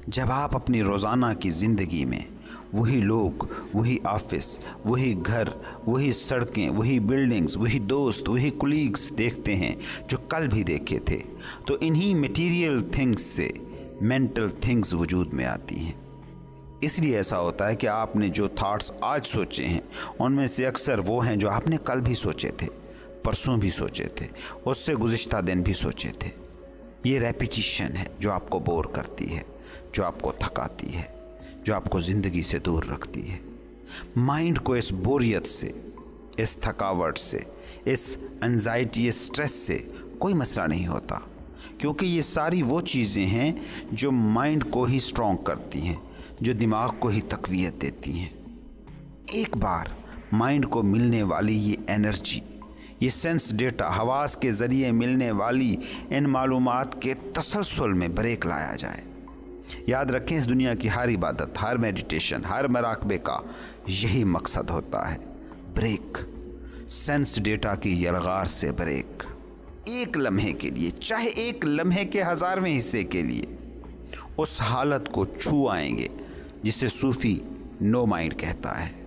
جب آپ اپنی روزانہ کی زندگی میں وہی لوگ، وہی آفس، وہی گھر، وہی سڑکیں، وہی بلڈنگز، وہی دوست، وہی کولیگز دیکھتے ہیں جو کل بھی دیکھے تھے، تو انہی میٹیریل تھنگز سے مینٹل تھنگز وجود میں آتی ہیں۔ اس لیے ایسا ہوتا ہے کہ آپ نے جو تھاٹس آج سوچے ہیں ان میں سے اکثر وہ ہیں جو آپ نے کل بھی سوچے تھے، پرسوں بھی سوچے تھے، اس سے گزشتہ دن بھی سوچے تھے۔ یہ ریپیٹیشن ہے جو آپ کو بور کرتی ہے، جو آپ کو تھکاتی ہے، جو آپ کو زندگی سے دور رکھتی ہے۔ مائنڈ کو اس بوریت سے، اس تھکاوٹ سے، اس انزائٹی، اس سٹریس سے کوئی مسئلہ نہیں ہوتا، کیونکہ یہ ساری وہ چیزیں ہیں جو مائنڈ کو ہی اسٹرانگ کرتی ہیں، جو دماغ کو ہی تقویت دیتی ہیں۔ ایک بار مائنڈ کو ملنے والی یہ انرجی، یہ سینس ڈیٹا، حواس کے ذریعے ملنے والی ان معلومات کے تسلسل میں بریک لایا جائے۔ یاد رکھیں، اس دنیا کی ہر عبادت، ہر میڈیٹیشن، ہر مراقبے کا یہی مقصد ہوتا ہے، بریک، سینس ڈیٹا کی یلغار سے بریک۔ ایک لمحے کے لیے، چاہے ایک لمحے کے 1000ویں حصے کے لیے، اس حالت کو چھو آئیں گے جسے صوفی نو مائنڈ کہتا ہے۔